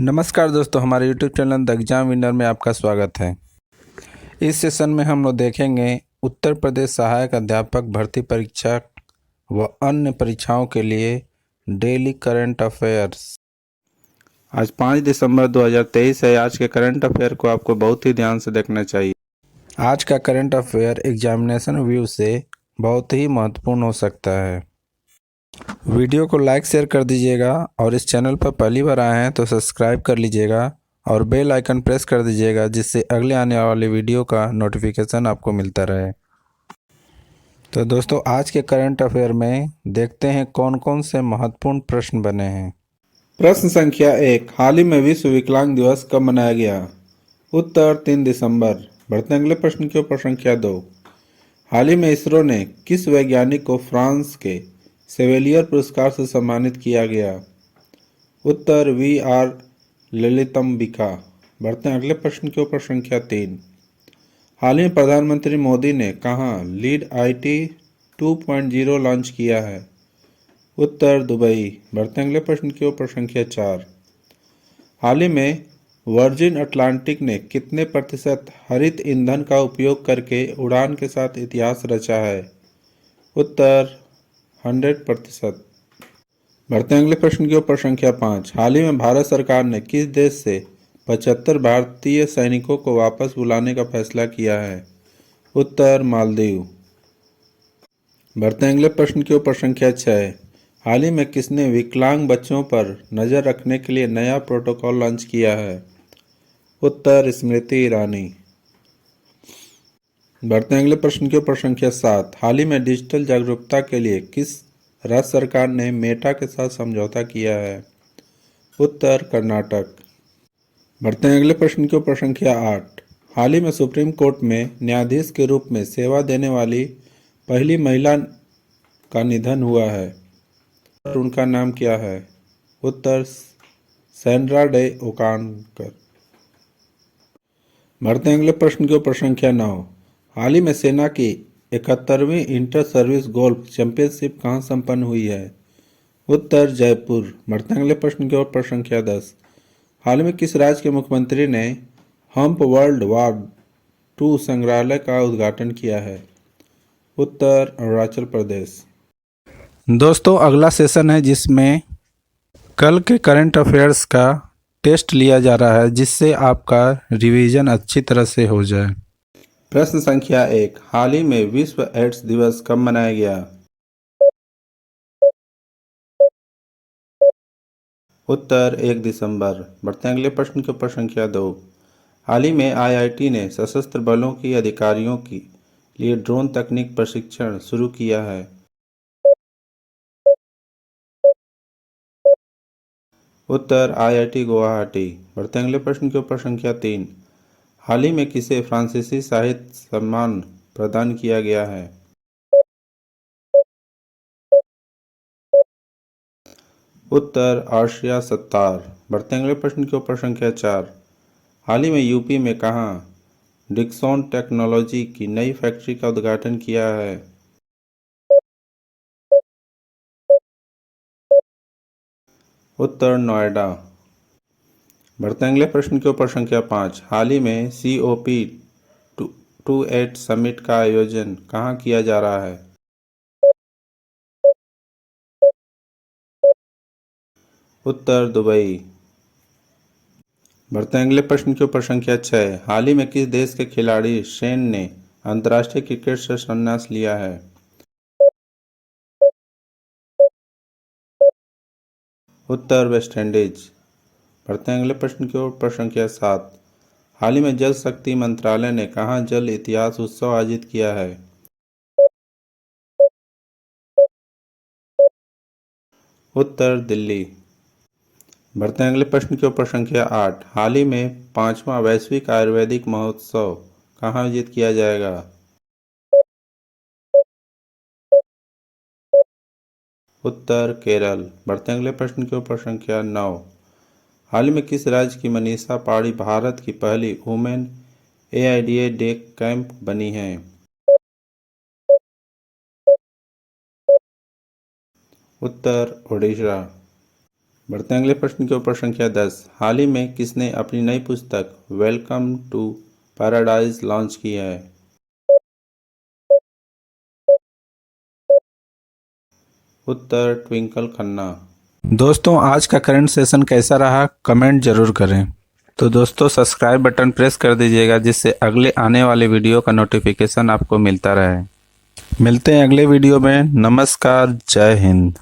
नमस्कार दोस्तों, हमारे YouTube channel the exam winner में आपका स्वागत है। इस सेशन में हम लोग देखेंगे उत्तर प्रदेश सहायक अध्यापक भर्ती परीक्षा व अन्य परीक्षाओं के लिए डेली करंट अफेयर्स। आज 5 दिसंबर 2023 है। आज के करंट अफेयर को आपको बहुत ही ध्यान से देखना चाहिए। आज का करंट अफेयर एग्जामिनेशन व्यू से बहुत ही महत्वपूर्ण हो सकता है। वीडियो को लाइक शेयर कर दीजिएगा और इस चैनल पर पहली बार आए हैं तो सब्सक्राइब कर लीजिएगा और बेल आइकन प्रेस कर दीजिएगा, जिससे अगले आने वाले वीडियो का नोटिफिकेशन आपको मिलता रहे। तो दोस्तों, आज के करंट अफेयर में देखते हैं कौन कौन से महत्वपूर्ण प्रश्न बने हैं। प्रश्न संख्या 1, हाल ही में विश्व विकलांग दिवस कब मनाया गया? उत्तर 3 दिसंबर। बढ़ते अगले प्रश्न के ऊपर। संख्या 2, हाल ही में इसरो ने किस वैज्ञानिक को फ्रांस के सेवेलियर पुरस्कार से सम्मानित किया गया? उत्तर वी आर ललितम्बिका। बढ़ते हैं अगले प्रश्न के ऊपर। संख्या 3, हाल ही में प्रधानमंत्री मोदी ने कहाँ लीड IT 2.0 लॉन्च किया है? उत्तर दुबई। बढ़ते हैं अगले प्रश्न के ऊपर। संख्या 4, हाल ही में वर्जिन अटलांटिक ने कितने प्रतिशत हरित ईंधन का उपयोग करके उड़ान के साथ इतिहास रचा है? उत्तर 100%। बढ़ते हैं अगले प्रश्न के ऊपर। संख्या 5, हाल ही में भारत सरकार ने किस देश से 75 भारतीय सैनिकों को वापस बुलाने का फैसला किया है? उत्तर मालदीव। बढ़ते हैं अगले प्रश्न के ऊपर। संख्या 6, हाल ही में किसने विकलांग बच्चों पर नज़र रखने के लिए नया प्रोटोकॉल लॉन्च किया है? उत्तर स्मृति ईरानी। बढ़ते हैं अगले प्रश्न के ऊपर। संख्या 7, हाल ही में डिजिटल जागरूकता के लिए किस राज्य सरकार ने मेटा के साथ समझौता किया है? उत्तर कर्नाटक। बढ़ते हैं अगले प्रश्न के ऊपर। संख्या 8, हाल ही में सुप्रीम कोर्ट में न्यायाधीश के रूप में सेवा देने वाली पहली महिला का निधन हुआ है। उनका नाम क्या है? उत्तर सैंड्रा डे ओकानकर। बढ़ते हैं अगले प्रश्न के ऊपर। संख्या 9, हाल ही में सेना की 71वीं इंटर सर्विस गोल्फ चैंपियनशिप कहाँ संपन्न हुई है? उत्तर जयपुर। बढ़ते हैं अगले प्रश्न के ऊपर। संख्या 10, हाल में किस राज्य के मुख्यमंत्री ने हम्प वर्ल्ड वार II संग्रहालय का उद्घाटन किया है? उत्तर अरुणाचल प्रदेश। दोस्तों, अगला सेशन है जिसमें कल के करंट अफेयर्स का टेस्ट लिया जा रहा है, जिससे आपका रिवीजन अच्छी तरह से हो जाए। प्रश्न संख्या 1, हाल ही में विश्व एड्स दिवस कब मनाया गया? उत्तर 1 दिसंबर। बढ़ते हैं अगले प्रश्न के ऊपर। संख्या 2, हाल ही में IIT ने सशस्त्र बलों की अधिकारियों के लिए ड्रोन तकनीक प्रशिक्षण शुरू किया है। उत्तर IIT गुवाहाटी। बढ़ते हैं अगले प्रश्न के ऊपर। संख्या 3, हाल ही में किसे फ्रांसीसी साहित्य सम्मान प्रदान किया गया है? उत्तर आशिया सत्तार। बढ़ते हैं अगले प्रश्न के ऊपर। संख्या 4, हाल ही में यूपी में कहाँ डिक्सॉन टेक्नोलॉजी की नई फैक्ट्री का उद्घाटन किया है? उत्तर नोएडा। बढ़ते हैं अगले प्रश्न के ऊपर। संख्या 5, हाल ही में COP28 समिट का आयोजन कहाँ किया जा रहा है? उत्तर दुबई। बढ़ते हैं अगले प्रश्न के ऊपर। संख्या 6, हाल ही में किस देश के खिलाड़ी शेन ने अंतर्राष्ट्रीय क्रिकेट से संन्यास लिया है? उत्तर वेस्ट इंडीज। बढ़ते हैं अगले प्रश्न के ऊपर। संख्या 7, हाल ही में जल शक्ति मंत्रालय ने कहाँ जल इतिहास उत्सव आयोजित किया है? उत्तर दिल्ली। बढ़ते हैं अगले प्रश्न के ऊपर। संख्या 8, हाल ही में 5वां वैश्विक आयुर्वेदिक महोत्सव कहाँ आयोजित किया जाएगा? उत्तर केरल। बढ़ते हैं अगले प्रश्न के ऊपर। संख्या 9, हाल ही में किस राज्य की मनीषा पाड़ी भारत की पहली वुमेन AIDA डे कैंप बनी है? उत्तर ओडिशा। बढ़ते हैं अगले प्रश्न के ऊपर। संख्या 10। हाल ही में किसने अपनी नई पुस्तक वेलकम टू पैराडाइज लॉन्च की है? उत्तर ट्विंकल खन्ना। दोस्तों, आज का करंट सेशन कैसा रहा कमेंट जरूर करें। तो दोस्तों, सब्सक्राइब बटन प्रेस कर दीजिएगा जिससे अगले आने वाले वीडियो का नोटिफिकेशन आपको मिलता रहे। मिलते हैं अगले वीडियो में। नमस्कार, जय हिंद।